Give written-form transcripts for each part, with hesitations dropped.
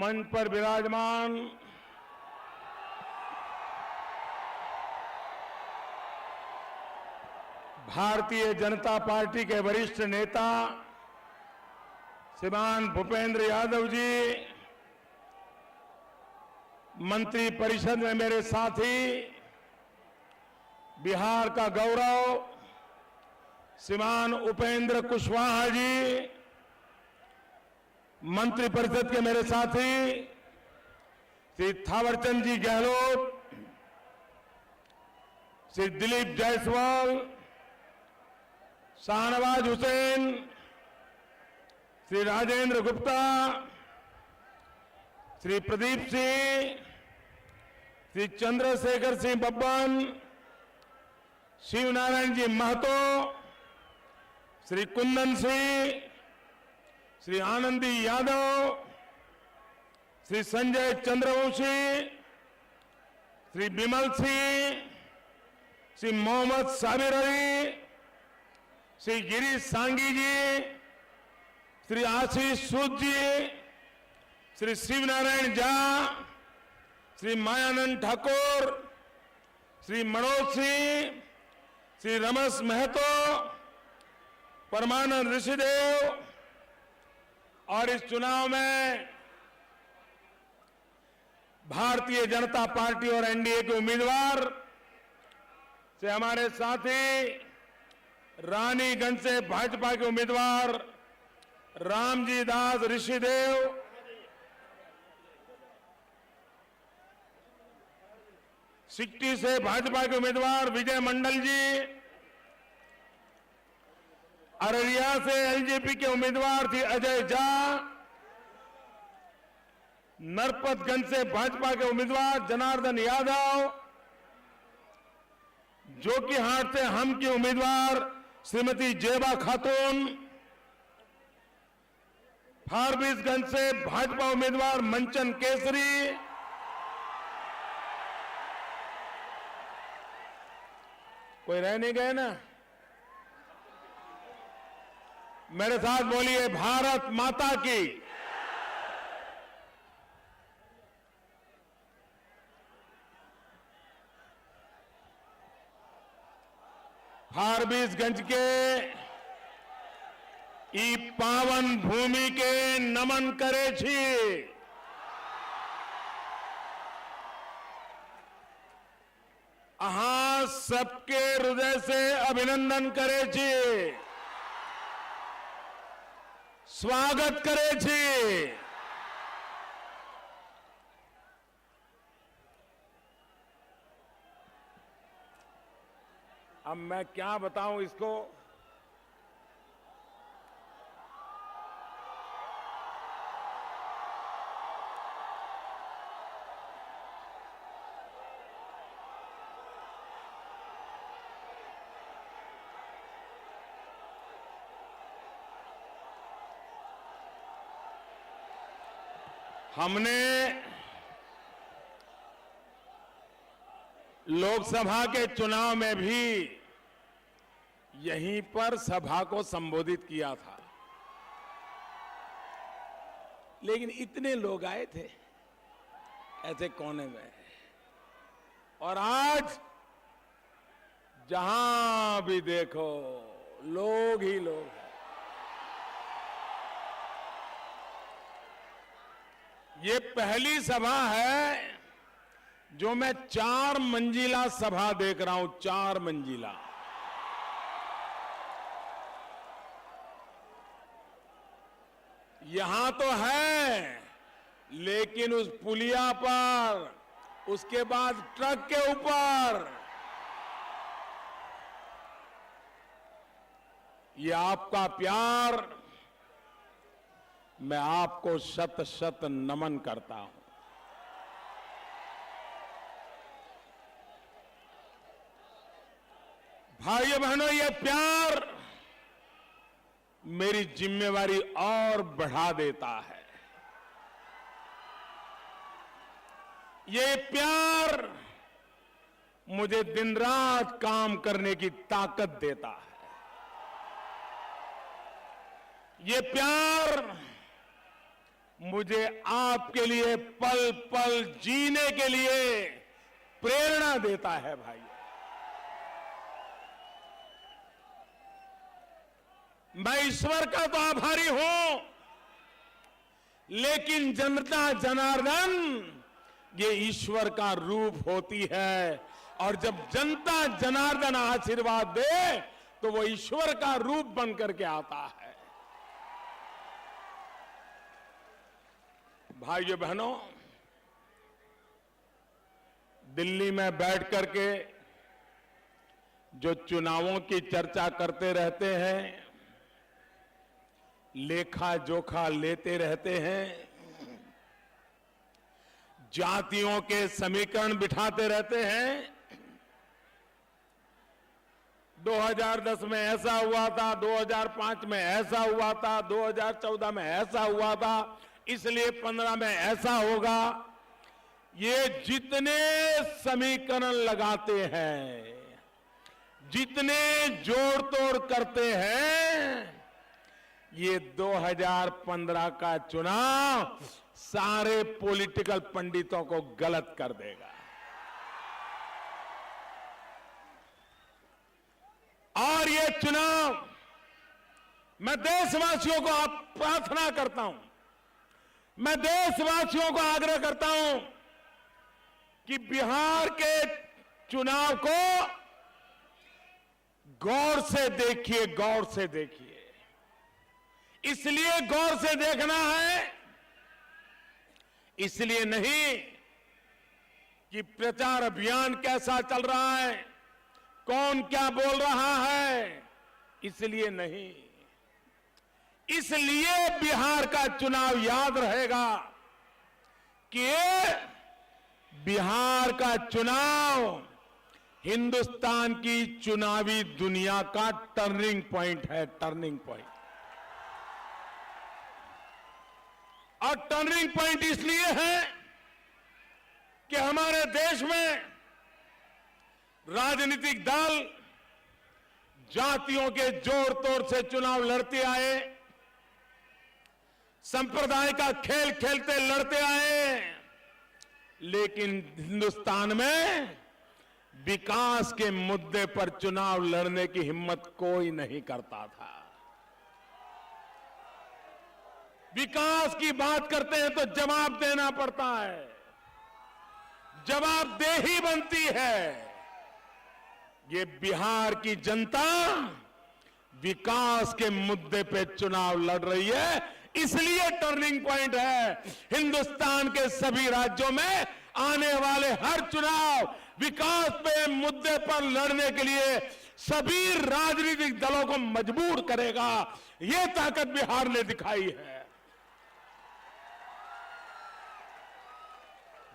मंच पर विराजमान भारतीय जनता पार्टी के वरिष्ठ नेता श्रीमान भूपेंद्र यादव जी, मंत्री परिषद में मेरे साथी, बिहार का गौरव श्रीमान उपेंद्र कुशवाहा जी, मंत्री परिषद के मेरे साथी श्री थावरचंद जी गहलोत, श्री दिलीप जायसवाल, शाहनवाज हुसैन, श्री राजेंद्र गुप्ता, श्री प्रदीप सिंह, श्री चंद्रशेखर सिंह बब्बन, शिव नारायण जी महतो, श्री कुंदन सिंह, श्री आनंदी यादव, श्री संजय चंद्रवंशी, श्री विमल सिंह, श्री मोहम्मद साबिर अली, श्री गिरीश सांगी जी, श्री आशीष सूद जी, श्री शिव नारायण झा, श्री मायानंद ठाकुर, श्री मनोज सिंह, श्री रमेश महतो, परमानंद ऋषिदेव, और इस चुनाव में भारतीय जनता पार्टी और एनडीए के उम्मीदवार से हमारे साथी रानीगंज से भाजपा के उम्मीदवार रामजी दास ऋषिदेव, सिक्टी से भाजपा के उम्मीदवार विजय मंडल जी, अररिया से एलजेपी के उम्मीदवार थी अजय झा, नरपतगंज से भाजपा के उम्मीदवार जनार्दन यादव, जोकीहाट से हम की उम्मीदवार श्रीमती जेबा खातून, फारबिसगंज से भाजपा उम्मीदवार मंचन केसरी, कोई रह नहीं गए ना? मेरे साथ बोलिए भारत माता की। फारबिसगंज के ई पावन भूमि के नमन करे छी। अहाँ सबके हृदय से अभिनंदन करे छी, स्वागत करे छी। अब मैं क्या बताऊं इसको, हमने लोकसभा के चुनाव में भी यहीं पर सभा को संबोधित किया था, लेकिन इतने लोग आए थे ऐसे कोने में, और आज जहां भी देखो लोग ही लोग हैं। ये पहली सभा है जो मैं 4 मंजिला सभा देख रहा हूं, 4 मंजिला। यहां तो है, लेकिन उस पुलिया पर, उसके बाद ट्रक के ऊपर, ये आपका प्यार, मैं आपको शत शत नमन करता हूं। भाइयों बहनों, ये प्यार मेरी जिम्मेवारी और बढ़ा देता है। ये प्यार मुझे दिन रात काम करने की ताकत देता है। ये प्यार मुझे आपके लिए पल पल जीने के लिए प्रेरणा देता है भाई। मैं ईश्वर का तो आभारी हूं, लेकिन जनता जनार्दन ये ईश्वर का रूप होती है, और जब जनता जनार्दन आशीर्वाद दे तो वो ईश्वर का रूप बनकर के आता है। भाइयों बहनों, दिल्ली में बैठ करके जो चुनावों की चर्चा करते रहते हैं, लेखा जोखा लेते रहते हैं, जातियों के समीकरण बिठाते रहते हैं, 2010 में ऐसा हुआ था, 2005 में ऐसा हुआ था, 2014 में ऐसा हुआ था, इसलिए 15 में ऐसा होगा। ये जितने समीकरण लगाते हैं, जितने जोड़ तोड़ करते हैं, ये 2015 का चुनाव सारे पॉलिटिकल पंडितों को गलत कर देगा। और ये चुनाव, मैं देशवासियों को प्रार्थना करता हूं, मैं देशवासियों को आग्रह करता हूं कि बिहार के चुनाव को गौर से देखिए, गौर से देखिए। इसलिए गौर से देखना है, इसलिए नहीं कि प्रचार अभियान कैसा चल रहा है, कौन क्या बोल रहा है, इसलिए नहीं, इसलिए बिहार का चुनाव याद रहेगा कि बिहार का चुनाव हिंदुस्तान की चुनावी दुनिया का टर्निंग पॉइंट है, टर्निंग पॉइंट। और टर्निंग पॉइंट इसलिए है कि हमारे देश में राजनीतिक दल जातियों के जोड़ तोड़ से चुनाव लड़ते आए, संप्रदाय का खेल खेलते लड़ते आए, लेकिन हिंदुस्तान में विकास के मुद्दे पर चुनाव लड़ने की हिम्मत कोई नहीं करता था। विकास की बात करते हैं तो जवाब देना पड़ता है, जवाबदेही बनती है। ये बिहार की जनता विकास के मुद्दे पे चुनाव लड़ रही है, इसलिए टर्निंग पॉइंट है। हिंदुस्तान के सभी राज्यों में आने वाले हर चुनाव विकास पे मुद्दे पर लड़ने के लिए सभी राजनीतिक दलों को मजबूर करेगा। ये ताकत बिहार ने दिखाई है।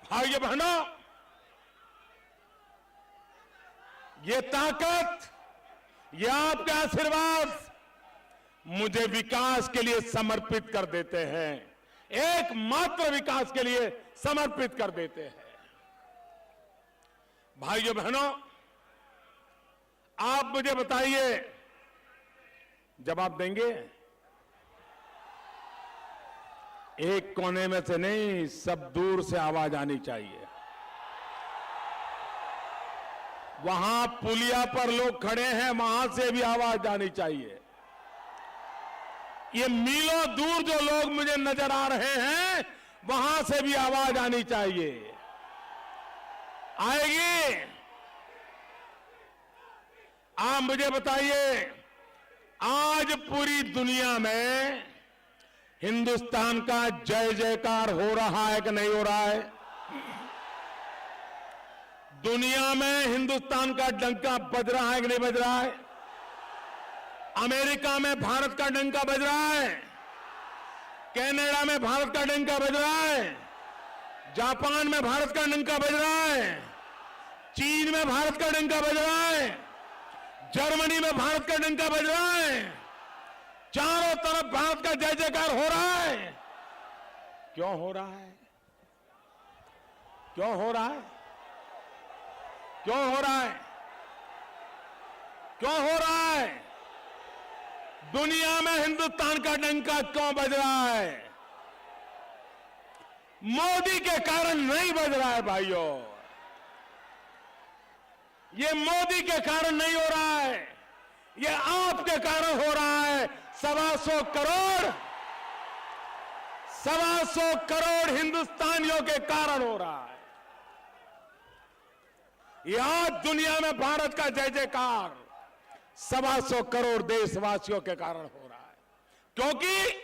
भाइयों बहनों, ये ताकत, ये आपके आशीर्वाद मुझे विकास के लिए समर्पित कर देते हैं, एकमात्र विकास के लिए समर्पित कर देते हैं। भाइयों बहनों, आप मुझे बताइए, जवाब देंगे? एक कोने में से नहीं, सब दूर से आवाज आनी चाहिए। वहां पुलिया पर लोग खड़े हैं, वहां से भी आवाज आनी चाहिए। ये मीलों दूर जो लोग मुझे नजर आ रहे हैं, वहां से भी आवाज आनी चाहिए। आएगी? आप मुझे बताइए, आज पूरी दुनिया में हिंदुस्तान का जय जयकार हो रहा है कि नहीं हो रहा है? दुनिया में हिंदुस्तान का डंका बज रहा है कि नहीं बज रहा है? अमेरिका में भारत का डंका बज रहा है, कनाडा में भारत का डंका बज रहा है, जापान में भारत का डंका बज रहा है, चीन में भारत का डंका बज रहा है, जर्मनी में भारत का डंका बज रहा है। चारों तरफ भारत का जय जयकार हो रहा है। क्यों हो रहा है? क्यों हो रहा है? क्यों हो रहा है? क्यों हो रहा है? दुनिया में हिंदुस्तान का डंका क्यों बज रहा है? मोदी के कारण नहीं बज रहा है भाइयों, ये मोदी के कारण नहीं हो रहा है, ये आपके कारण हो रहा है। 125 करोड़ हिंदुस्तानियों के कारण हो रहा है। ये आज दुनिया में भारत का जय जयकार 125 करोड़ देशवासियों के कारण हो रहा है, क्योंकि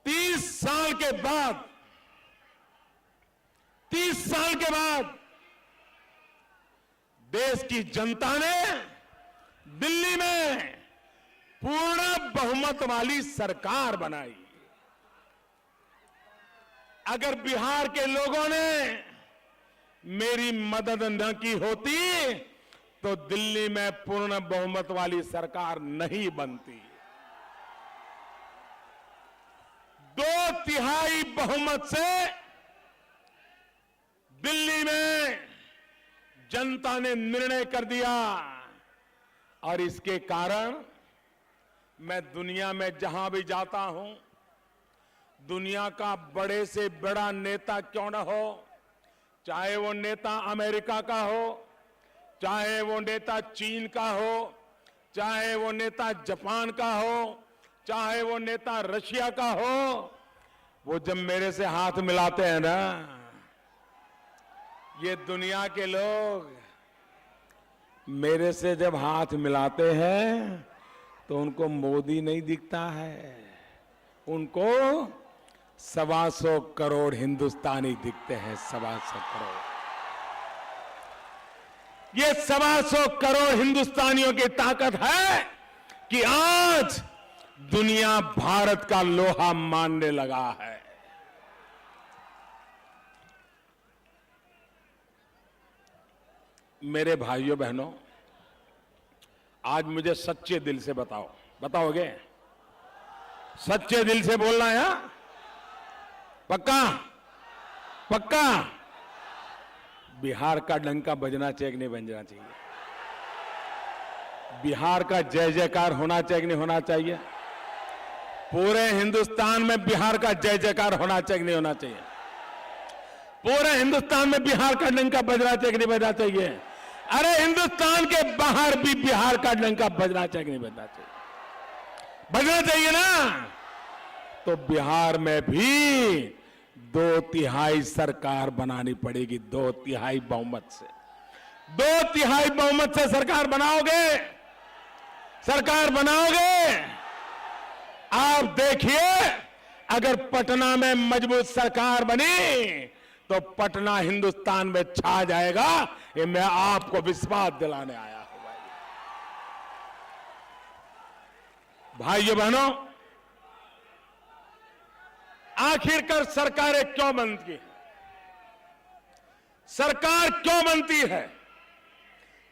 30 साल के बाद देश की जनता ने दिल्ली में पूर्ण बहुमत वाली सरकार बनाई। अगर बिहार के लोगों ने मेरी मदद न की होती तो दिल्ली में पूर्ण बहुमत वाली सरकार नहीं बनती। 2/3 बहुमत से दिल्ली में जनता ने निर्णय कर दिया, और इसके कारण मैं दुनिया में जहां भी जाता हूं, दुनिया का बड़े से बड़ा नेता क्यों न हो, चाहे वो नेता अमेरिका का हो, चाहे वो नेता चीन का हो, चाहे वो नेता जापान का हो, चाहे वो नेता रशिया का हो, वो जब मेरे से हाथ मिलाते हैं ना, ये दुनिया के लोग मेरे से जब हाथ मिलाते हैं तो उनको मोदी नहीं दिखता है, उनको 125 करोड़ हिंदुस्तानी दिखते हैं। 125 करोड़, ये 125 करोड़ हिंदुस्तानियों की ताकत है कि आज दुनिया भारत का लोहा मानने लगा है। मेरे भाइयों बहनों, आज मुझे सच्चे दिल से बताओगे? सच्चे दिल से बोलना है? पक्का? बिहार का डंका बजना चाहिए कि नहीं बजना चाहिए? बिहार का जय जयकार होना चाहिए कि नहीं होना चाहिए? पूरे हिंदुस्तान में बिहार का जय जयकार होना चाहिए कि नहीं होना चाहिए? पूरे हिंदुस्तान में बिहार का डंका बजना चाहिए कि नहीं बजना चाहिए? अरे हिंदुस्तान के बाहर भी बिहार का डंका बजना चाहिए कि नहीं बजना चाहिए? बजना चाहिए ना। तो बिहार में भी 2/3 सरकार बनानी पड़ेगी। 2/3 बहुमत से 2/3 बहुमत से सरकार बनाओगे। आप देखिए, अगर पटना में मजबूत सरकार बनी तो पटना हिंदुस्तान में छा जाएगा। ये मैं आपको विश्वास दिलाने आया हूं। भाइयों बहनों, आखिरकार सरकारें क्यों बनती हैं? सरकार क्यों बनती है?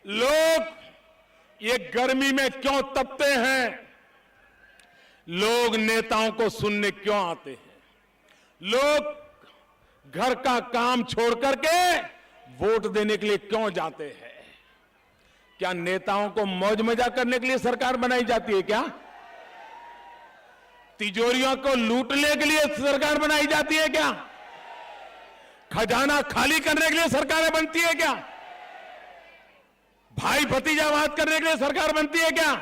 लोग ये गर्मी में क्यों तपते हैं? लोग नेताओं को सुनने क्यों आते हैं? लोग घर का काम छोड़ करके वोट देने के लिए क्यों जाते हैं? क्या नेताओं को मौज मजा करने के लिए सरकार बनाई जाती है क्या? तिजोरियों को लूटने के लिए सरकार बनाई जाती है क्या? खजाना खाली करने के लिए सरकारें बनती है क्या? भाई भतीजावाद करने के लिए सरकार बनती है क्या?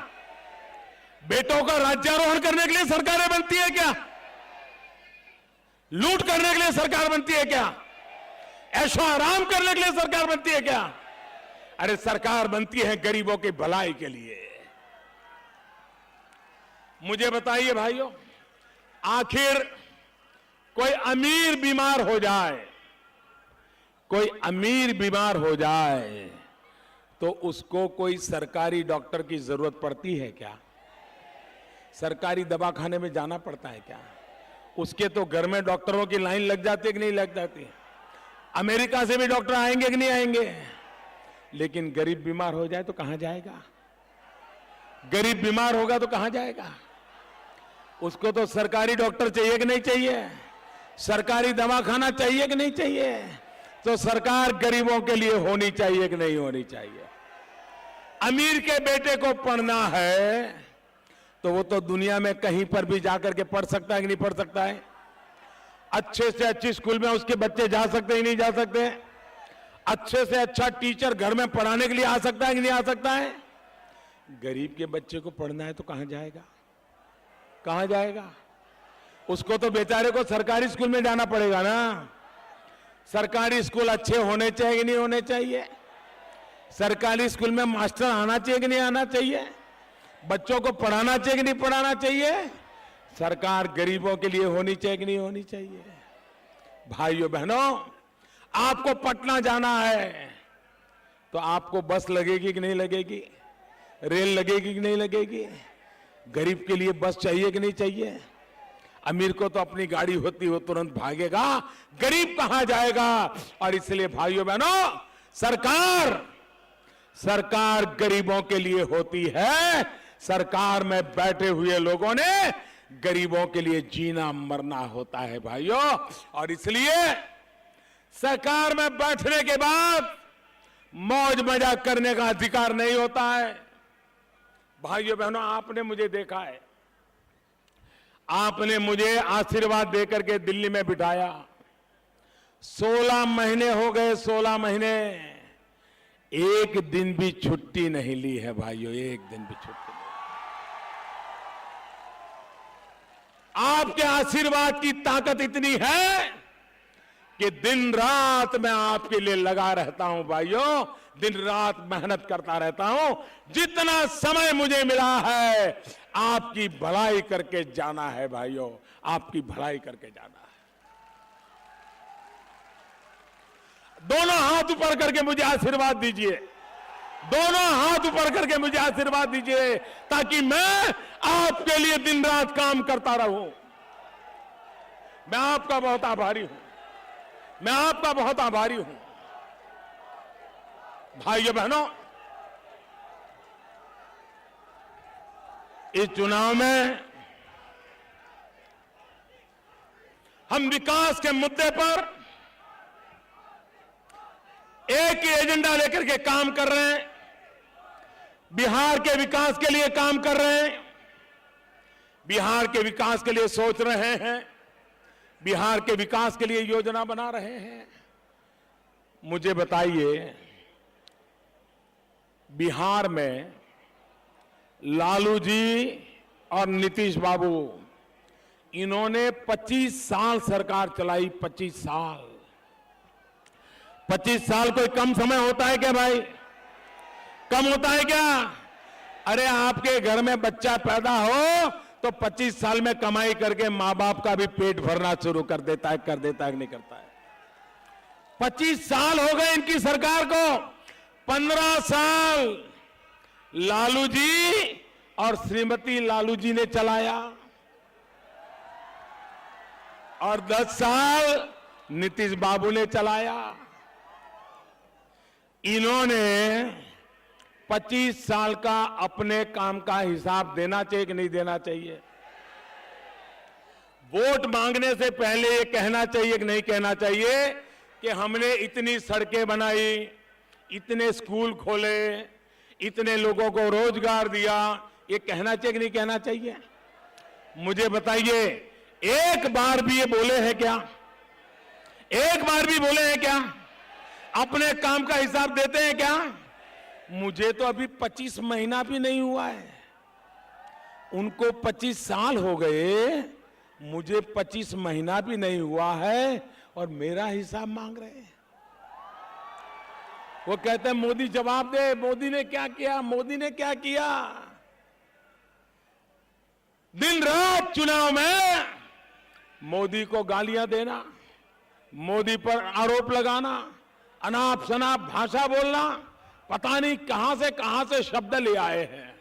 बेटों का राज्यारोहण करने के लिए सरकारें बनती है क्या? लूट करने के लिए सरकार बनती है क्या? ऐशो आराम करने के लिए सरकार बनती है क्या? अरे सरकार बनती है गरीबों की भलाई के लिए। मुझे बताइए भाइयों, आखिर कोई अमीर बीमार हो जाए तो उसको कोई सरकारी डॉक्टर की जरूरत पड़ती है क्या? सरकारी दवाखाने में जाना पड़ता है क्या? उसके तो घर में डॉक्टरों की लाइन लग जाती है कि नहीं लग जाती? अमेरिका से भी डॉक्टर आएंगे कि नहीं आएंगे? लेकिन गरीब बीमार हो जाए तो कहां जाएगा? गरीब बीमार होगा तो कहां जाएगा? उसको तो सरकारी डॉक्टर चाहिए कि नहीं चाहिए? सरकारी दवाखाना चाहिए कि नहीं चाहिए? तो सरकार गरीबों के लिए होनी चाहिए कि नहीं होनी चाहिए? अमीर के बेटे को पढ़ना है तो वो तो दुनिया में कहीं पर भी जाकर के पढ़ सकता है कि नहीं पढ़ सकता है? अच्छे से अच्छी स्कूल में उसके बच्चे जा सकते ही नहीं जा सकते? अच्छे से अच्छा टीचर घर में पढ़ाने के लिए आ सकता है कि नहीं आ सकता है? गरीब के बच्चे को पढ़ना है तो कहां जाएगा? कहां जाएगा? उसको तो बेचारे को सरकारी स्कूल में जाना पड़ेगा ना। सरकारी स्कूल अच्छे होने चाहिए कि नहीं होने चाहिए? सरकारी स्कूल में मास्टर आना चाहिए कि नहीं आना चाहिए? बच्चों को पढ़ाना चाहिए कि नहीं पढ़ाना चाहिए? सरकार गरीबों के लिए होनी चाहिए कि नहीं होनी चाहिए? भाइयों बहनों, आपको पटना जाना है तो आपको बस लगेगी कि नहीं लगेगी? रेल लगेगी कि नहीं लगेगी? गरीब के लिए बस चाहिए कि नहीं चाहिए? अमीर को तो अपनी गाड़ी होती हो तुरंत भागेगा, गरीब कहां जाएगा? और इसलिए भाइयों बहनों, सरकार गरीबों के लिए होती है। सरकार में बैठे हुए लोगों ने गरीबों के लिए जीना मरना होता है भाइयों। और इसलिए सरकार में बैठने के बाद मौज मजाक करने का अधिकार नहीं होता है। भाइयों बहनों, आपने मुझे देखा है, आपने मुझे आशीर्वाद देकर के दिल्ली में बिठाया। 16 महीने हो गए, 16 महीने, एक दिन भी छुट्टी नहीं ली है भाइयों, एक दिन भी छुट्टी नहीं। आपके आशीर्वाद की ताकत इतनी है कि दिन रात मैं आपके लिए लगा रहता हूं भाइयों, दिन रात मेहनत करता रहता हूं। जितना समय मुझे मिला है आपकी भलाई करके जाना है भाइयों, आपकी भलाई करके जाना है। दोनों हाथ ऊपर करके मुझे आशीर्वाद दीजिए, दोनों हाथ ऊपर करके मुझे आशीर्वाद दीजिए, ताकि मैं आपके लिए दिन रात काम करता रहूं। मैं आपका बहुत आभारी हूं, मैं आपका बहुत आभारी हूं। भाइयों बहनों, इस चुनाव में हम विकास के मुद्दे पर एक ही एजेंडा लेकर के काम कर रहे हैं। बिहार के विकास के लिए काम कर रहे हैं, बिहार के विकास के लिए सोच रहे हैं, बिहार के विकास के लिए योजना बना रहे हैं। मुझे बताइए, बिहार में लालू जी और नीतीश बाबू, इन्होंने 25 साल सरकार चलाई। 25 साल, 25 साल कोई कम समय होता है क्या भाई? कम होता है क्या? अरे आपके घर में बच्चा पैदा हो तो 25 साल में कमाई करके मां बाप का भी पेट भरना शुरू कर देता है कि नहीं करता है? 25 साल हो गए इनकी सरकार को। 15 साल लालू जी और श्रीमती लालू जी ने चलाया और 10 साल नीतीश बाबू ने चलाया। इन्होंने 25 साल का अपने काम का हिसाब देना चाहिए कि नहीं देना चाहिए? वोट मांगने से पहले ये कहना चाहिए कि नहीं कहना चाहिए कि हमने इतनी सड़कें बनाई, इतने स्कूल खोले, इतने लोगों को रोजगार दिया? ये कहना चाहिए कि नहीं कहना चाहिए? मुझे बताइए, एक बार भी ये बोले हैं क्या? एक बार भी बोले हैं क्या? अपने काम का हिसाब देते हैं क्या? मुझे तो अभी 25 महीना भी नहीं हुआ है, उनको 25 साल हो गए, मुझे 25 महीना भी नहीं हुआ है और मेरा हिसाब मांग रहे हैं। वो कहते हैं मोदी जवाब दे, मोदी ने क्या किया, मोदी ने क्या किया? दिन रात चुनाव में मोदी को गालियां देना, मोदी पर आरोप लगाना, अनाप शनाप भाषा बोलना, पता नहीं कहां से शब्द ले आए हैं।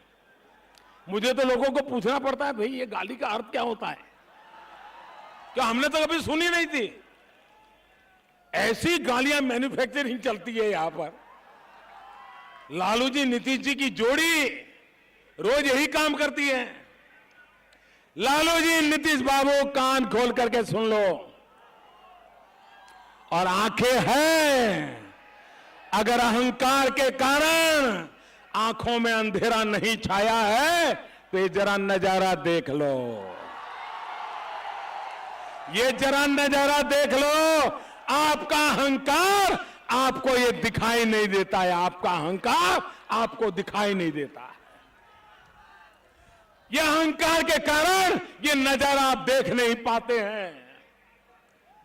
मुझे तो लोगों को पूछना पड़ता है, भाई ये गाली का अर्थ क्या होता है? क्या हमने तो कभी सुनी नहीं थी। ऐसी गालियां मैन्युफैक्चरिंग चलती है यहां पर। लालू जी नीतीश जी की जोड़ी रोज यही काम करती है। लालू जी नीतीश बाबू, कान खोल करके सुन लो और आंखें हैं। अगर अहंकार के कारण आंखों में अंधेरा नहीं छाया है तो ये जरा नजारा देख लो। ये जरा नजारा देख लो। आपका अहंकार आपको ये दिखाई नहीं देता है, आपका अहंकार आपको दिखाई नहीं देता है। ये अहंकार के कारण ये नजारा आप देख नहीं पाते हैं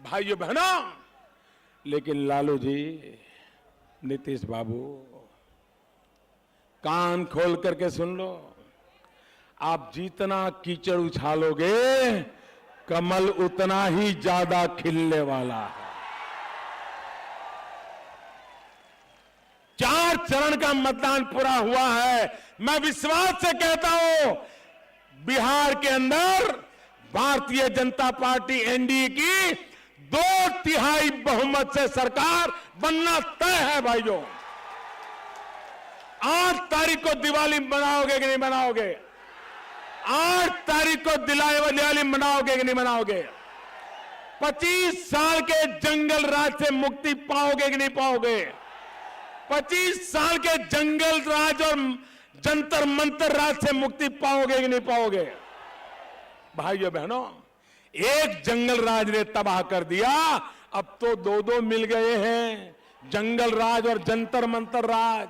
भाइयों बहनों। लेकिन लालू जी, नीतीश बाबू, कान खोल करके सुन लो। आप जितना कीचड़ उछालोगे कमल उतना ही ज्यादा खिलने वाला है। 4 चरण का मतदान पूरा हुआ है। मैं विश्वास से कहता हूं बिहार के अंदर भारतीय जनता पार्टी एनडीए की 2/3 बहुमत से सरकार बनना तय है भाइयों। 8 तारीख को दिवाली मनाओगे कि नहीं मनाओगे? 8 तारीख को दिवाली मनाओगे कि नहीं मनाओगे? 25 साल के जंगल राज से मुक्ति पाओगे कि नहीं पाओगे? 25 साल के जंगल राज और जंतर मंतर राज से मुक्ति पाओगे कि नहीं पाओगे? भाइयों बहनों, एक जंगल राज ने तबाह कर दिया, अब तो 2 मिल गए हैं, जंगल राज और जंतर मंतर राज।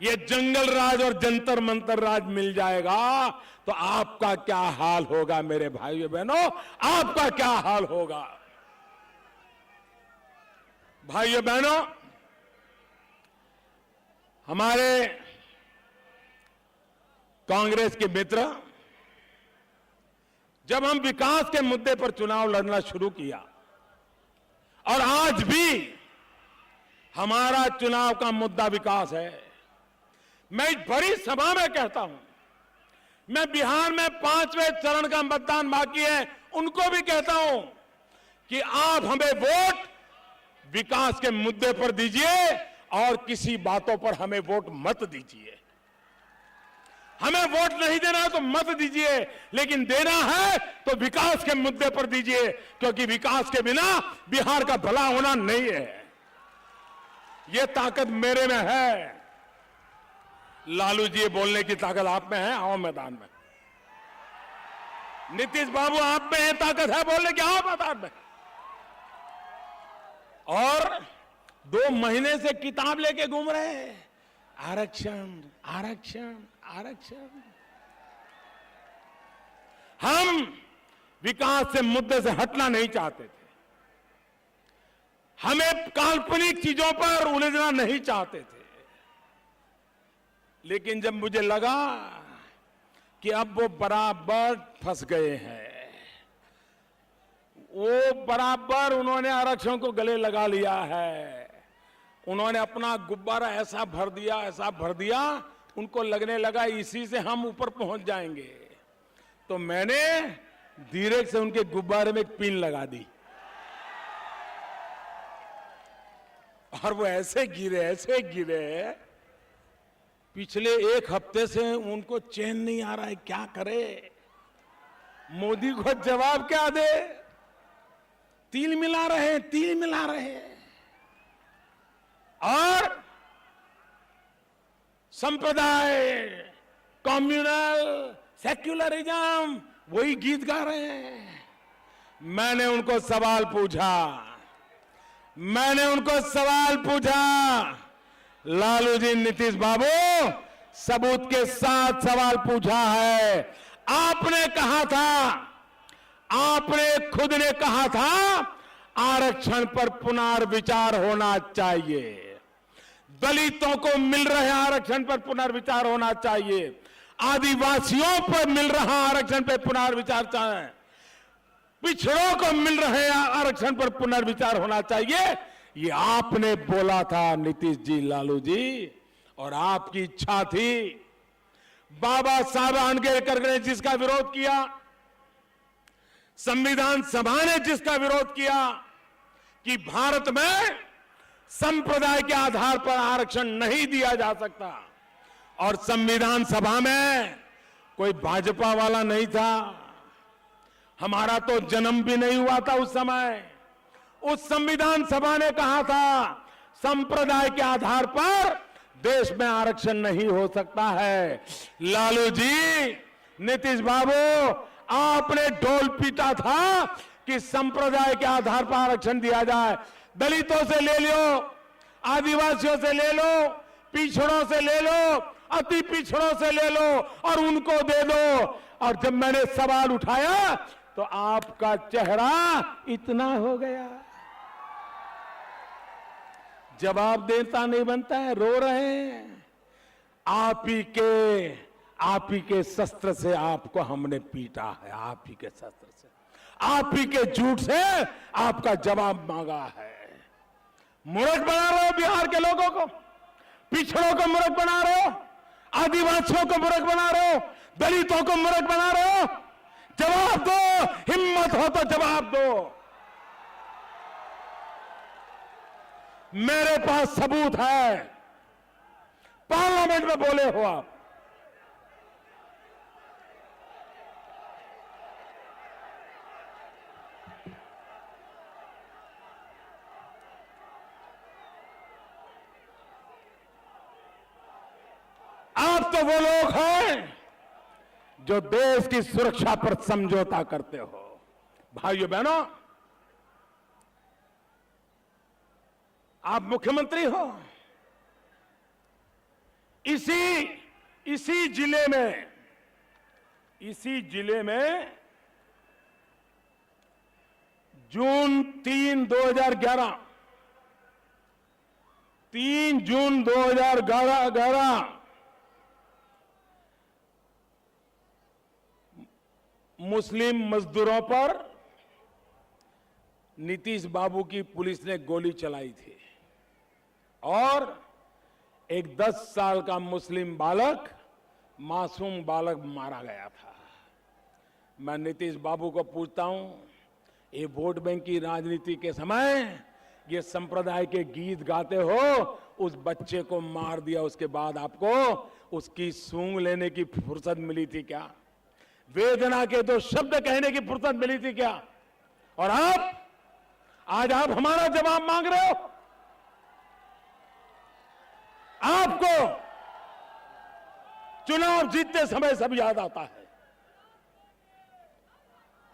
ये जंगल राज और जंतर मंतर राज मिल जाएगा तो आपका क्या हाल होगा मेरे भाइयों बहनों, आपका क्या हाल होगा? भाइयों बहनों, हमारे कांग्रेस के मित्र, जब हम विकास के मुद्दे पर चुनाव लड़ना शुरू किया और आज भी हमारा चुनाव का मुद्दा विकास है, मैं इस बड़ी सभा में कहता हूं, मैं बिहार में 5वें चरण का मतदान बाकी है उनको भी कहता हूं कि आप हमें वोट विकास के मुद्दे पर दीजिए और किसी बातों पर हमें वोट मत दीजिए। हमें वोट नहीं देना है तो मत दीजिए, लेकिन देना है तो विकास के मुद्दे पर दीजिए, क्योंकि विकास के बिना बिहार का भला होना नहीं है। यह ताकत मेरे में है। लालू जी, बोलने की ताकत आप में है, आओ मैदान में। नीतीश बाबू, आप में है ताकत है बोलने की, आओ मैदान में। और 2 महीने से किताब लेके घूम रहे हैं, आरक्षण आरक्षण आरक्षण। हम विकास से मुद्दे से हटना नहीं चाहते थे, हमें काल्पनिक चीजों पर उलझना नहीं चाहते थे, लेकिन जब मुझे लगा कि अब वो बराबर फंस गए हैं, वो बराबर उन्होंने आरक्षण को गले लगा लिया है, उन्होंने अपना गुब्बारा ऐसा भर दिया, उनको लगने लगा इसी से हम ऊपर पहुंच जाएंगे, तो मैंने धीरे से उनके गुब्बारे में एक पिन लगा दी और वो ऐसे गिरे। पिछले 1 हफ्ते से उनको चैन नहीं आ रहा है, क्या करे, मोदी को जवाब क्या दे। तिल मिला रहे हैं और संप्रदाय, कम्युनल, सेक्युलरिज्म, वही गीत गा रहे हैं। मैंने उनको सवाल पूछा, लालू जी, नीतीश बाबू, सबूत के साथ सवाल पूछा है। आपने खुद ने कहा था आरक्षण पर पुनर्विचार होना चाहिए, दलितों को मिल रहे आरक्षण पर पुनर्विचार होना चाहिए, आदिवासियों पर मिल रहा आरक्षण पर पुनर्विचार चाहिए, पिछड़ों को मिल रहे आरक्षण पर पुनर्विचार होना चाहिए। ये आपने बोला था नीतीश जी, लालू जी, और आपकी इच्छा थी। बाबा साहब आंबेडकर ने जिसका विरोध किया, संविधान सभा ने जिसका विरोध किया कि भारत में संप्रदाय के आधार पर आरक्षण नहीं दिया जा सकता, और संविधान सभा में कोई भाजपा वाला नहीं था, हमारा तो जन्म भी नहीं हुआ था उस समय। उस संविधान सभा ने कहा था संप्रदाय के आधार पर देश में आरक्षण नहीं हो सकता है। लालू जी, नीतीश बाबू, आपने ढोल पीटा था कि संप्रदाय के आधार पर आरक्षण दिया जाए। दलितों से ले लो, आदिवासियों से ले लो, पिछड़ों से ले लो, अति पिछड़ों से ले लो और उनको दे दो। और जब मैंने सवाल उठाया तो आपका चेहरा इतना हो गया, जवाब देता नहीं बनता है, रो रहे हैं। आप ही के शस्त्र से आपको हमने पीटा है, आप ही के शस्त्र से, आप ही के झूठ से आपका जवाब मांगा है। मूर्ख बना रहे हो बिहार के लोगों को, पिछड़ों को मूर्ख बना रहे हो, आदिवासियों को मूर्ख बना रहे हो, दलितों को मूर्ख बना रहे हो। जवाब दो, हिम्मत हो तो जवाब दो। मेरे पास सबूत है, पार्लियामेंट में बोले हो आप तो वो लोग हैं जो देश की सुरक्षा पर समझौता करते हो। भाइयों बहनों, आप मुख्यमंत्री हो, इसी जिले में जून 3 जून 2011 मुस्लिम मजदूरों पर नीतीश बाबू की पुलिस ने गोली चलाई थी और एक 10 साल का मुस्लिम बालक, मासूम बालक मारा गया था। मैं नीतीश बाबू को पूछता हूं, ये वोट बैंक की राजनीति के समय ये संप्रदाय के गीत गाते हो, उस बच्चे को मार दिया, उसके बाद आपको उसकी सूंघ लेने की फुर्सत मिली थी क्या? वेदना के 2 शब्द कहने की फुर्सत मिली थी क्या? और आज आप हमारा जवाब मांग रहे हो। आपको चुनाव जीतते समय सब याद आता है।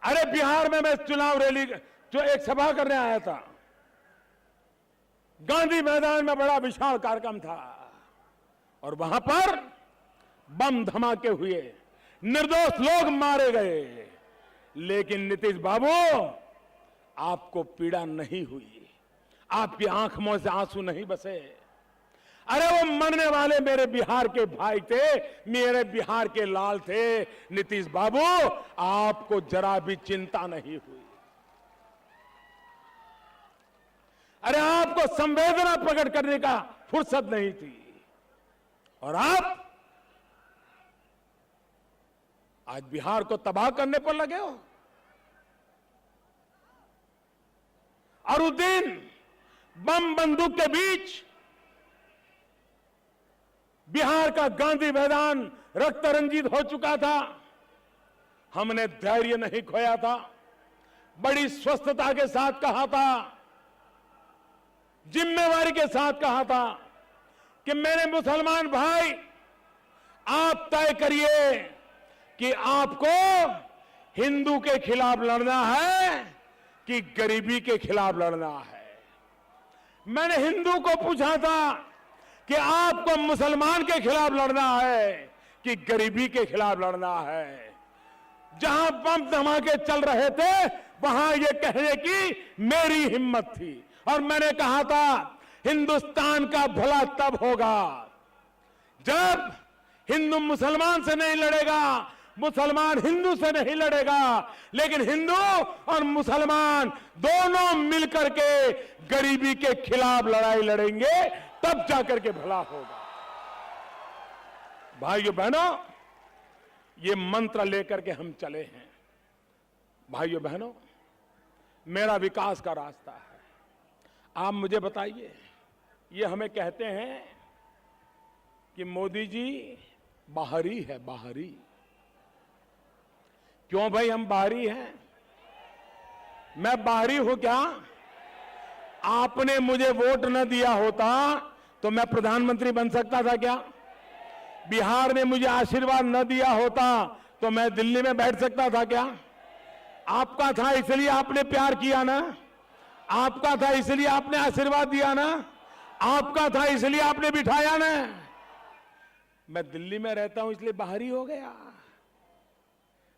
अरे बिहार में मैं चुनाव रैली जो एक सभा करने आया था, गांधी मैदान में बड़ा विशाल कार्यक्रम था और वहां पर बम धमाके हुए, निर्दोष लोग मारे गए, लेकिन नीतीश बाबू आपको पीड़ा नहीं हुई, आपकी आंखों से आंसू नहीं बसे। अरे वो मरने वाले मेरे बिहार के भाई थे, मेरे बिहार के लाल थे। नीतीश बाबू, आपको जरा भी चिंता नहीं हुई। अरे आपको संवेदना प्रकट करने का फुर्सत नहीं थी और आप आज बिहार को तबाह करने पर लगे हो। और उस दिन बम बंदूक के बीच बिहार का गांधी मैदान रक्त रंजित हो चुका था। हमने धैर्य नहीं खोया था, बड़ी स्वस्थता के साथ कहा था, जिम्मेवारी के साथ कहा था कि मेरे मुसलमान भाई, आप तय करिए कि आपको हिंदू के खिलाफ लड़ना है कि गरीबी के खिलाफ लड़ना है। मैंने हिंदू को पूछा था कि आपको मुसलमान के खिलाफ लड़ना है कि गरीबी के खिलाफ लड़ना है। जहां बम धमाके चल रहे थे वहां ये कहने की मेरी हिम्मत थी और मैंने कहा था हिंदुस्तान का भला तब होगा जब हिंदू मुसलमान से नहीं लड़ेगा, मुसलमान हिंदू से नहीं लड़ेगा, लेकिन हिंदू और मुसलमान दोनों मिलकर के गरीबी के खिलाफ लड़ाई लड़ेंगे, तब जाकर के भला होगा। भाइयों बहनों, ये मंत्र लेकर के हम चले हैं। भाइयों बहनों, मेरा विकास का रास्ता है। आप मुझे बताइए, ये हमें कहते हैं कि मोदी जी बाहरी है, बाहरी। क्यों भाई हम बाहरी हैं? मैं बाहरी हूं क्या? आपने मुझे वोट न दिया होता तो मैं प्रधानमंत्री बन सकता था क्या? बिहार ने मुझे आशीर्वाद न दिया होता तो मैं दिल्ली में बैठ सकता था क्या? आपका था इसलिए आपने प्यार किया ना, आपका था इसलिए आपने आशीर्वाद दिया ना, आपका था इसलिए आपने बिठाया ना। मैं दिल्ली में रहता हूं इसलिए बाहरी हो गया।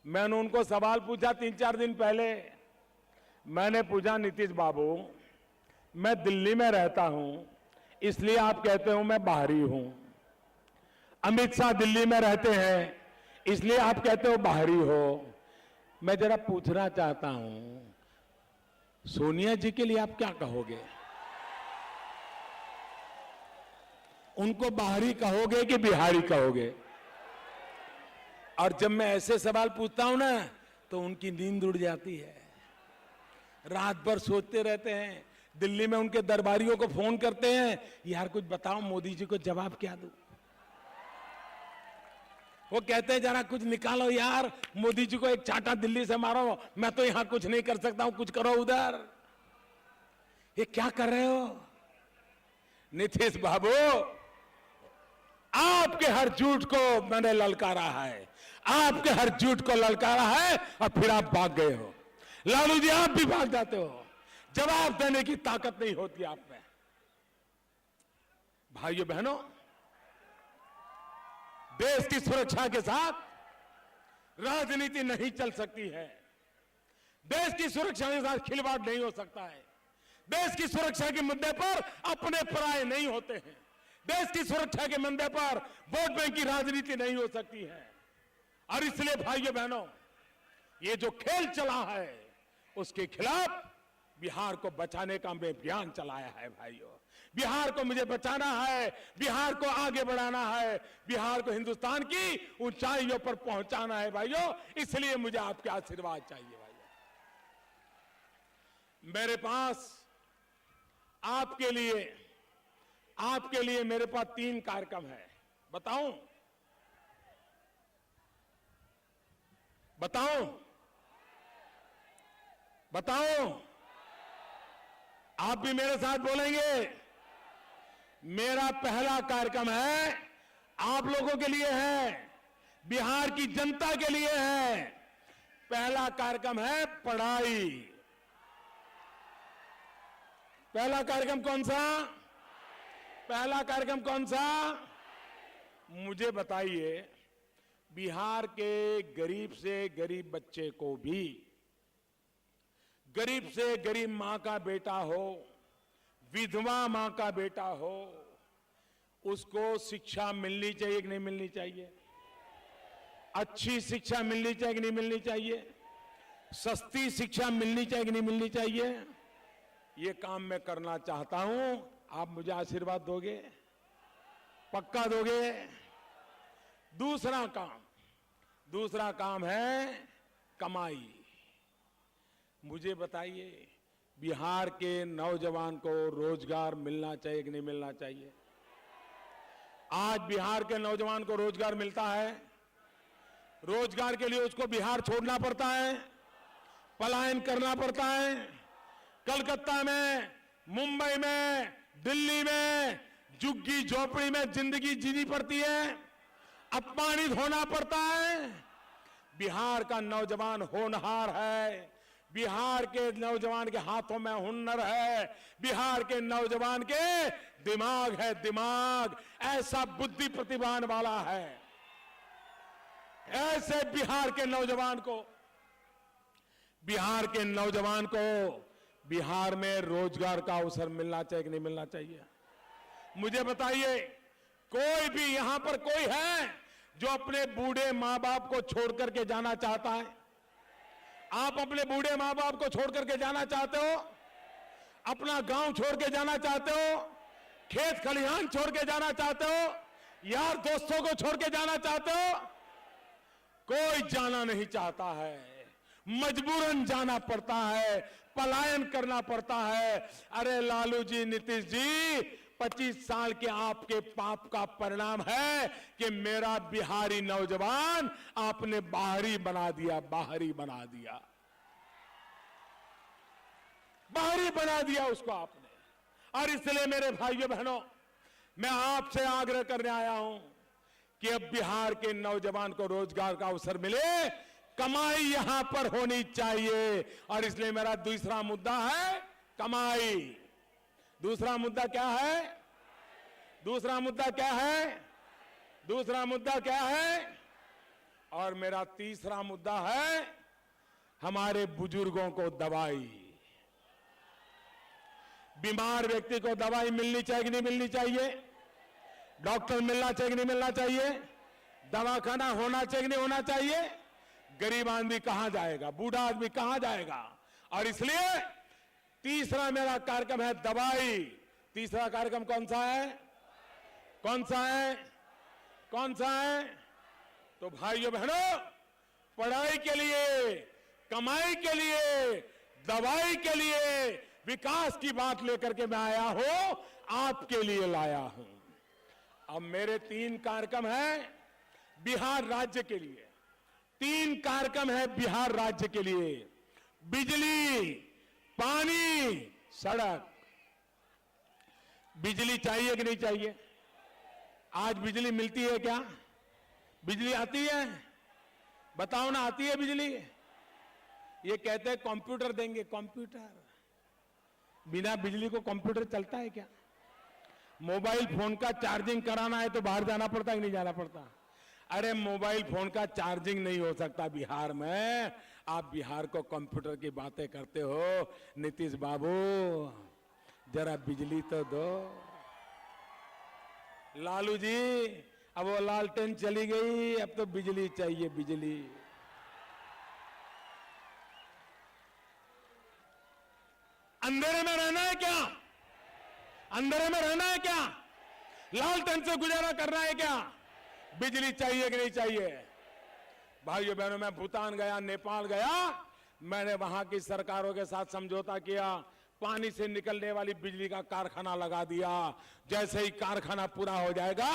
मैंने उनको सवाल पूछा 3-4 दिन पहले। मैंने पूछा, नीतीश बाबू, मैं दिल्ली में रहता हूं इसलिए आप कहते हो मैं बाहरी हूं। अमित शाह दिल्ली में रहते हैं इसलिए आप कहते हो बाहरी हो। मैं जरा पूछना चाहता हूं, सोनिया जी के लिए आप क्या कहोगे? उनको बाहरी कहोगे कि बिहारी कहोगे? और जब मैं ऐसे सवाल पूछता हूं ना तो उनकी नींद उड़ जाती है, रात भर सोचते रहते हैं। दिल्ली में उनके दरबारियों को फोन करते हैं, यार कुछ बताओ मोदी जी को जवाब क्या दूं। वो कहते हैं जरा कुछ निकालो यार, मोदी जी को एक चांटा दिल्ली से मारो, मैं तो यहां कुछ नहीं कर सकता हूं, कुछ करो उधर। ये क्या कर रहे हो? नीतीश बाबू, आपके हर झूठ को मैंने ललकारा है, आपके हर झूठ को ललकारा है और फिर आप भाग गए हो। लालू जी आप भी भाग जाते हो, जवाब देने की ताकत नहीं होती आप में। भाइयों बहनों, देश की सुरक्षा के साथ राजनीति नहीं चल सकती है। देश की सुरक्षा के साथ खिलवाड़ नहीं हो सकता है। देश की सुरक्षा के मुद्दे पर अपने पराये नहीं होते हैं। देश की सुरक्षा के मुद्दे पर वोट बैंक की राजनीति नहीं हो सकती है। और इसलिए भाइयों बहनों, ये जो खेल चला है उसके खिलाफ बिहार को बचाने का मैं अभियान चलाया है। भाइयों, बिहार को मुझे बचाना है, बिहार को आगे बढ़ाना है, बिहार को हिंदुस्तान की ऊंचाइयों पर पहुंचाना है। भाइयों, इसलिए मुझे आपके आशीर्वाद चाहिए। भाइयों, मेरे पास आपके लिए मेरे पास 3 कार्यक्रम है। बताऊं? आप भी मेरे साथ बोलेंगे? मेरा पहला कार्यक्रम है, आप लोगों के लिए है, बिहार की जनता के लिए है। पहला कार्यक्रम है पढ़ाई। पहला कार्यक्रम कौन सा? पहला कार्यक्रम कौन सा? मुझे बताइए, बिहार के गरीब से गरीब बच्चे को भी, गरीब से गरीब मां का बेटा हो, विधवा मां का बेटा हो, उसको शिक्षा मिलनी चाहिए कि नहीं मिलनी चाहिए? अच्छी शिक्षा मिलनी चाहिए कि नहीं मिलनी चाहिए? सस्ती शिक्षा मिलनी चाहिए कि नहीं मिलनी चाहिए? ये काम मैं करना चाहता हूं। आप मुझे आशीर्वाद दोगे? पक्का दोगे? दूसरा काम है कमाई। मुझे बताइए, बिहार के नौजवान को रोजगार मिलना चाहिए कि नहीं मिलना चाहिए? आज बिहार के नौजवान को रोजगार मिलता है? रोजगार के लिए उसको बिहार छोड़ना पड़ता है, पलायन करना पड़ता है। कलकत्ता में, मुंबई में, दिल्ली में झुग्गी झोपड़ी में जिंदगी जीनी पड़ती है, अपमानित होना पड़ता है। बिहार का नौजवान होनहार है, बिहार के नौजवान के हाथों में हुनर है, बिहार के नौजवान के दिमाग है, दिमाग ऐसा बुद्धि प्रतिभान वाला है। ऐसे बिहार के नौजवान को बिहार में रोजगार का अवसर मिलना चाहिए कि नहीं मिलना चाहिए? मुझे बताइए, कोई भी यहां पर कोई है जो अपने बूढ़े मां बाप को छोड़ करके जाना चाहता है? आप अपने बूढ़े मां बाप को छोड़ करके जाना चाहते हो? अपना गांव छोड़ के जाना चाहते हो? खेत खलिहान छोड़ के जाना चाहते हो? यार दोस्तों को छोड़ के जाना चाहते हो? कोई जाना नहीं चाहता है, मजबूरन जाना पड़ता है, पलायन करना पड़ता है। अरे लालू जी, नीतीश जी, 25 साल के आपके पाप का परिणाम है कि मेरा बिहारी नौजवान आपने बाहरी बना दिया, बाहरी बना दिया उसको आपने। और इसलिए मेरे भाइयों बहनों, मैं आपसे आग्रह करने आया हूं कि अब बिहार के नौजवान को रोजगार का अवसर मिले, कमाई यहां पर होनी चाहिए। और इसलिए मेरा दूसरा मुद्दा है कमाई। दूसरा मुद्दा क्या है? दूसरा मुद्दा क्या है? दूसरा मुद्दा क्या है? और मेरा तीसरा मुद्दा है हमारे बुजुर्गों को दवाई। बीमार व्यक्ति को दवाई मिलनी चाहिए कि नहीं मिलनी चाहिए? डॉक्टर मिलना चाहिए कि नहीं मिलना चाहिए? दवाखाना होना चाहिए कि नहीं होना चाहिए? गरीब आदमी कहां जाएगा? बूढ़ा आदमी कहां जाएगा? और इसलिए तीसरा मेरा कार्यक्रम है दवाई। तीसरा कार्यक्रम कौन सा है? कौन सा है? कौन सा है? तो भाइयों बहनों, पढ़ाई के लिए, कमाई के लिए, दवाई के लिए, विकास की बात लेकर के मैं आया हूं, आपके लिए लाया हूं। अब मेरे 3 कार्यक्रम हैं बिहार राज्य के लिए। 3 कार्यक्रम है बिहार राज्य के लिए। बिजली, पानी, सड़क। बिजली चाहिए कि नहीं चाहिए? आज बिजली मिलती है क्या? बिजली आती है? बताओ ना, आती है बिजली? ये कहते हैं कंप्यूटर देंगे। कंप्यूटर बिना बिजली को कंप्यूटर चलता है क्या? मोबाइल फोन का चार्जिंग कराना है तो बाहर जाना पड़ता है कि नहीं जाना पड़ता? अरे मोबाइल फोन का चार्जिंग नहीं हो सकता बिहार में। आप बिहार को कंप्यूटर की बातें करते हो। नीतीश बाबू जरा बिजली तो दो। लालू जी अब वो लालटेन चली गई, अब तो बिजली चाहिए, बिजली। अंधेरे में रहना है क्या? अंधेरे में रहना है क्या? लालटेन से गुजारा करना है क्या? बिजली चाहिए कि नहीं चाहिए? भाइयों बहनों, मैं भूटान गया, नेपाल गया, मैंने वहां की सरकारों के साथ समझौता किया, पानी से निकलने वाली बिजली का कारखाना लगा दिया। जैसे ही कारखाना पूरा हो जाएगा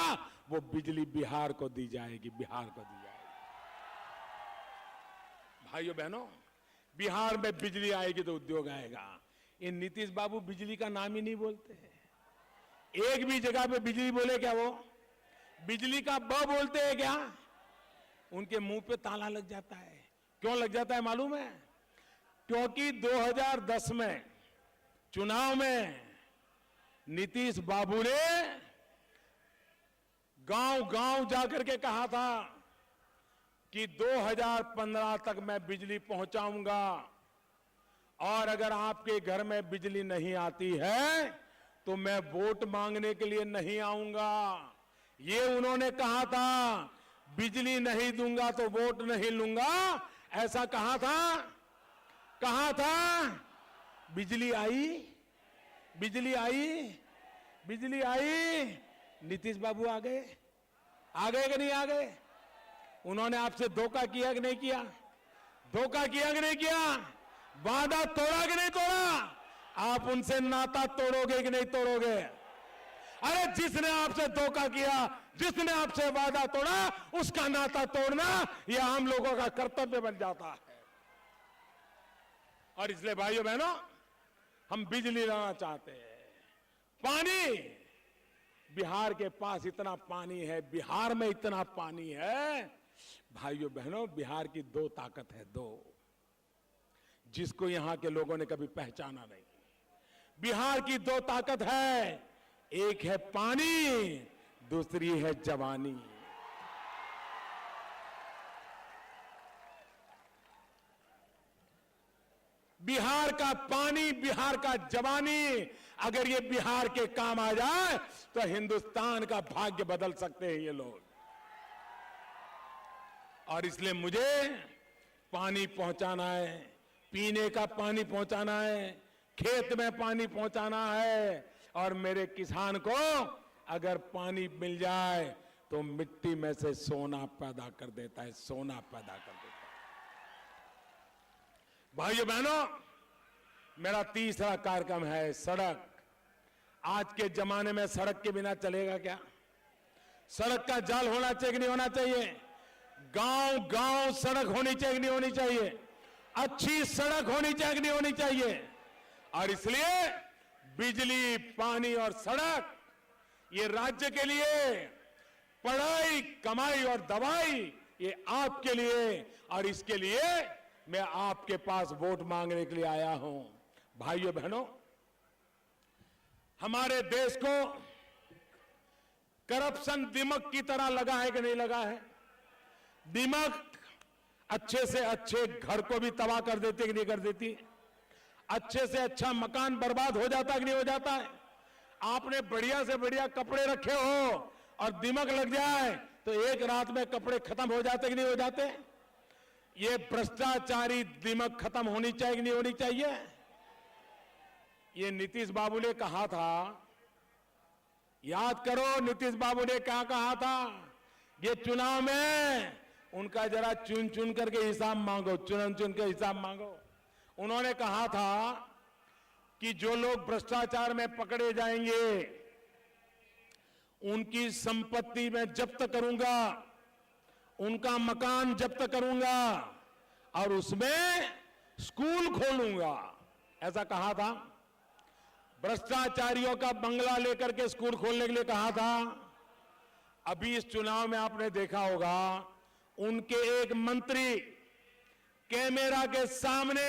वो बिजली बिहार को दी जाएगी, बिहार को दी जाएगी। भाइयों बहनों, बिहार में बिजली आएगी तो उद्योग आएगा। ये नीतीश बाबू बिजली का नाम ही नहीं बोलते हैं। एक भी जगह पे बिजली बोले क्या? वो बिजली का ब बोलते हैं क्या? उनके मुंह पे ताला लग जाता है। क्यों लग जाता है मालूम है? क्योंकि 2010 में चुनाव में नीतीश बाबू ने गांव-गांव जाकर के कहा था कि 2015 तक मैं बिजली पहुंचाऊंगा, और अगर आपके घर में बिजली नहीं आती है तो मैं वोट मांगने के लिए नहीं आऊंगा। ये उन्होंने कहा था। बिजली नहीं दूंगा तो वोट नहीं लूंगा, ऐसा कहा था। कहा था। बिजली आई? बिजली आई? बिजली आई? नीतीश बाबू आ गए? आ गए कि नहीं आ गए? उन्होंने आपसे धोखा किया कि नहीं किया? धोखा किया कि नहीं किया? वादा तोड़ा कि नहीं तोड़ा? आप उनसे नाता तोड़ोगे कि नहीं तोड़ोगे? अरे जिसने आपसे धोखा किया, जिसने आपसे वादा तोड़ा, उसका नाता तोड़ना यह हम लोगों का कर्तव्य बन जाता है। और इसलिए भाइयों बहनों, हम बिजली लाना चाहते हैं। पानी, बिहार के पास इतना पानी है, बिहार में इतना पानी है। भाइयों बहनों, बिहार की 2 ताकत है, 2, जिसको यहां के लोगों ने कभी पहचाना नहीं। बिहार की 2 ताकत है, एक है पानी, दूसरी है जवानी। बिहार का पानी, बिहार का जवानी, अगर ये बिहार के काम आ जाए तो हिंदुस्तान का भाग्य बदल सकते हैं ये लोग। और इसलिए मुझे पानी पहुंचाना है, पीने का पानी पहुंचाना है, खेत में पानी पहुंचाना है। और मेरे किसान को अगर पानी मिल जाए तो मिट्टी में से सोना पैदा कर देता है, सोना पैदा कर देता है। भाइयों बहनों, मेरा तीसरा कार्यक्रम है सड़क। आज के जमाने में सड़क के बिना चलेगा क्या? सड़क का जाल होना चाहिए कि नहीं होना चाहिए? गांव गांव सड़क होनी चाहिए कि नहीं होनी चाहिए? अच्छी सड़क होनी चाहिए कि नहीं होनी चाहिए? और इसलिए बिजली, पानी और सड़क, ये राज्य के लिए पढ़ाई, कमाई और दवाई ये आपके लिए, और इसके लिए मैं आपके पास वोट मांगने के लिए आया हूं। भाइयों बहनों, हमारे देश को करप्शन दिमक की तरह लगा है कि नहीं लगा है? दिमक अच्छे से अच्छे घर को भी तबाह कर देती कि नहीं कर देती? अच्छे से अच्छा मकान बर्बाद हो जाता कि नहीं हो जाता है? आपने बढ़िया से बढ़िया कपड़े रखे हो और दिमक लग जाए तो एक रात में कपड़े खत्म हो जाते कि नहीं हो जाते? ये भ्रष्टाचारी दिमक खत्म होनी चाहिए कि नहीं होनी चाहिए? ये नीतीश बाबू ने कहा था, याद करो नीतीश बाबू ने क्या कहा था? ये चुनाव में उनका जरा चुन चुन करके हिसाब मांगो, चुन चुन के हिसाब मांगो। उन्होंने कहा था कि जो लोग भ्रष्टाचार में पकड़े जाएंगे उनकी संपत्ति में जब्त करूंगा, उनका मकान जब्त करूंगा और उसमें स्कूल खोलूंगा, ऐसा कहा था। भ्रष्टाचारियों का बंगला लेकर के स्कूल खोलने के लिए कहा था। अभी इस चुनाव में आपने देखा होगा उनके एक मंत्री कैमरा के सामने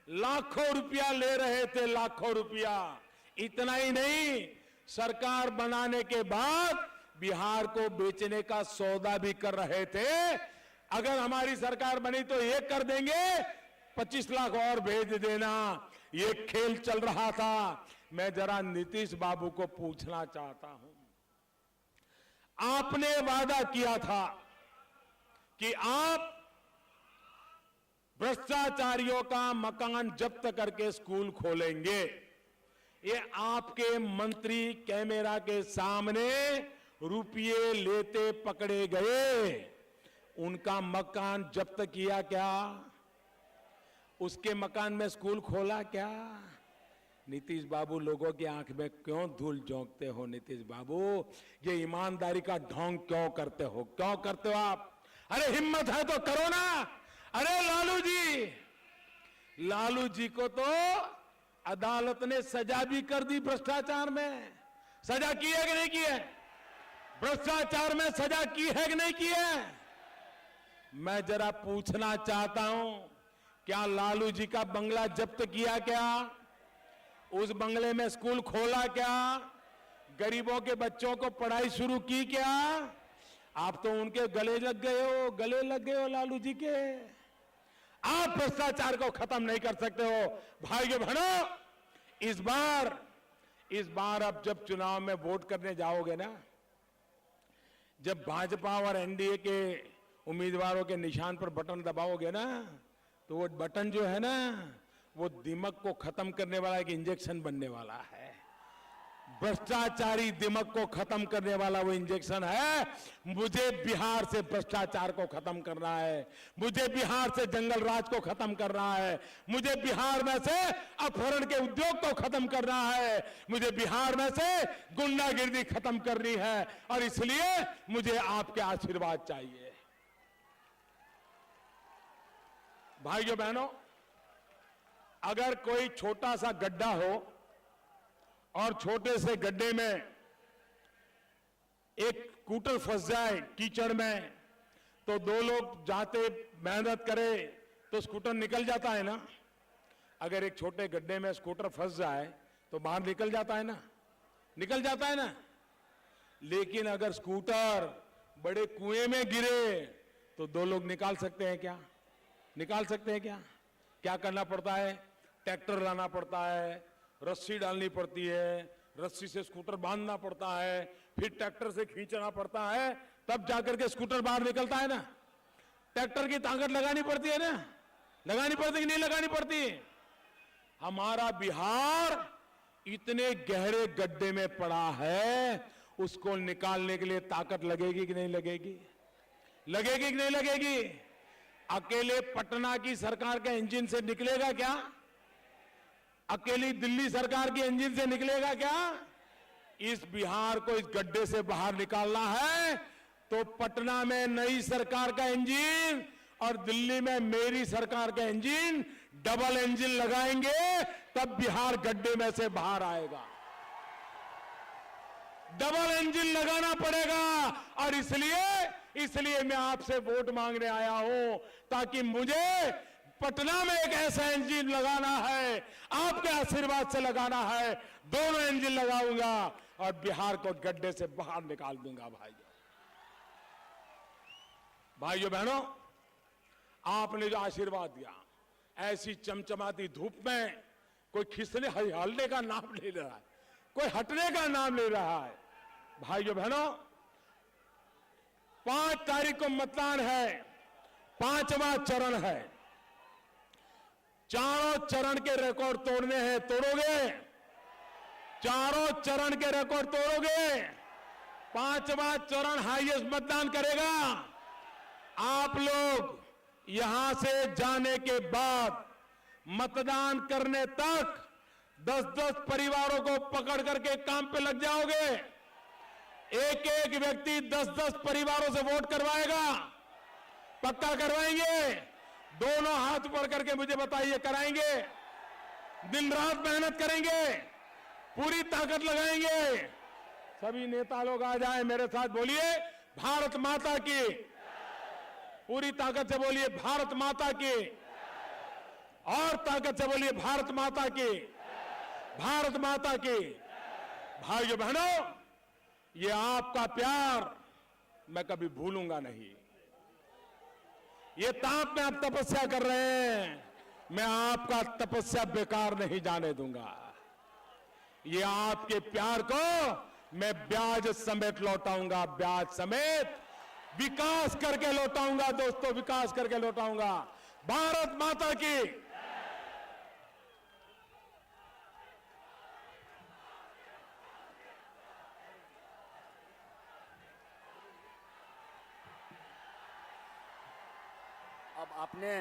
लाखों रुपया ले रहे थे, लाखों रुपया। इतना ही नहीं, सरकार बनाने के बाद बिहार को बेचने का सौदा भी कर रहे थे। अगर हमारी सरकार बनी तो ये कर देंगे, 25 लाख और भेज देना, ये खेल चल रहा था। मैं जरा नीतीश बाबू को पूछना चाहता हूं, आपने वादा किया था कि आप भ्रष्टाचारियों का मकान जब्त करके स्कूल खोलेंगे। ये आपके मंत्री कैमरा के सामने रुपये लेते पकड़े गए, उनका मकान जब्त किया क्या? उसके मकान में स्कूल खोला क्या? नीतीश बाबू, लोगों की आंख में क्यों धूल झोंकते हो? नीतीश बाबू, ये ईमानदारी का ढोंग क्यों करते हो? क्यों करते हो आप? अरे हिम्मत है तो करो ना। अरे लालू जी को तो अदालत ने सजा भी कर दी भ्रष्टाचार में। सजा की है कि नहीं की है? भ्रष्टाचार में सजा की है कि नहीं की है? मैं जरा पूछना चाहता हूं, क्या लालू जी का बंगला जब्त किया क्या? उस बंगले में स्कूल खोला क्या? गरीबों के बच्चों को पढ़ाई शुरू की क्या? आप तो उनके गले लग गए हो लालू जी के। आप भ्रष्टाचार को खत्म नहीं कर सकते हो। भाइयों बहनों, इस बार अब जब चुनाव में वोट करने जाओगे ना, जब भाजपा और एनडीए के उम्मीदवारों के निशान पर बटन दबाओगे ना, तो वो बटन जो है ना, वो दिमक को खत्म करने वाला एक इंजेक्शन बनने वाला है। भ्रष्टाचारी दिमक को खत्म करने वाला वो इंजेक्शन है। मुझे बिहार से भ्रष्टाचार को खत्म करना है, मुझे बिहार से जंगल राज को खत्म करना है, मुझे बिहार में से अपहरण के उद्योग को खत्म करना है, मुझे बिहार में से गुंडागिर्दी खत्म करनी है, और इसलिए मुझे आपके आशीर्वाद चाहिए। भाइयों बहनों, अगर कोई छोटा सा गड्ढा हो और छोटे से गड्ढे में एक स्कूटर फंस जाए कीचड़ में, तो दो लोग जाते मेहनत करे तो स्कूटर निकल जाता है ना। अगर एक छोटे गड्ढे में स्कूटर फंस जाए तो बाहर निकल जाता है ना, निकल जाता है ना। लेकिन अगर स्कूटर बड़े कुएं में गिरे तो दो लोग निकाल सकते हैं क्या? निकाल सकते हैं क्या? क्या करना पड़ता है? ट्रैक्टर लाना पड़ता है, रस्सी डालनी पड़ती है, रस्सी से स्कूटर बांधना पड़ता है, फिर ट्रैक्टर से खींचना पड़ता है, तब जाकर के स्कूटर बाहर निकलता है ना। ट्रैक्टर की ताकत लगानी पड़ती है ना, लगानी पड़ती कि नहीं लगानी पड़ती? हमारा बिहार इतने गहरे गड्ढे में पड़ा है, उसको निकालने के लिए ताकत लगेगी कि नहीं लगेगी? लगेगी कि नहीं लगेगी? अकेले पटना की सरकार के इंजन से निकलेगा क्या? अकेली दिल्ली सरकार के इंजन से निकलेगा क्या? इस बिहार को इस गड्ढे से बाहर निकालना है तो पटना में नई सरकार का इंजन और दिल्ली में मेरी सरकार का इंजन, डबल इंजन लगाएंगे, तब बिहार गड्ढे में से बाहर आएगा। डबल इंजन लगाना पड़ेगा। और इसलिए मैं आपसे वोट मांगने आया हूं, ताकि मुझे पटना में एक ऐसा इंजन लगाना है, आपके आशीर्वाद से लगाना है। दोनों इंजन लगाऊंगा और बिहार को गड्ढे से बाहर निकाल दूंगा। भाइयों बहनों, आपने जो आशीर्वाद दिया, ऐसी चमचमाती धूप में कोई खिसने हल्ने का नाम ले रहा है, कोई हटने का नाम ले रहा है। भाइयों बहनों, 5 तारीख को मतदान है, 5वां चरण है। चारों चरण के रिकॉर्ड तोड़ने हैं, तोड़ोगे? चारों चरण के रिकॉर्ड तोड़ोगे? 5वां चरण हाईएस्ट मतदान करेगा। आप लोग यहां से जाने के बाद मतदान करने तक 10-10 परिवारों को पकड़ करके काम पे लग जाओगे। एक एक व्यक्ति 10-10 परिवारों से वोट करवाएगा। पक्का करवाएंगे? दोनों हाथ पकड़ करके मुझे बताइए, कराएंगे? दिन रात मेहनत करेंगे, पूरी ताकत लगाएंगे। सभी नेता लोग आ जाएं, मेरे साथ बोलिए भारत माता की। पूरी ताकत से बोलिए भारत माता की। और ताकत से बोलिए भारत माता की, भारत माता की। भाइयों बहनों, ये आपका प्यार मैं कभी भूलूंगा नहीं। ये ताप में आप तपस्या कर रहे हैं, मैं आपका तपस्या बेकार नहीं जाने दूंगा। ये आपके प्यार को मैं ब्याज समेत लौटाऊंगा, ब्याज समेत विकास करके लौटाऊंगा। दोस्तों, विकास करके लौटाऊंगा। भारत माता की। अब आपने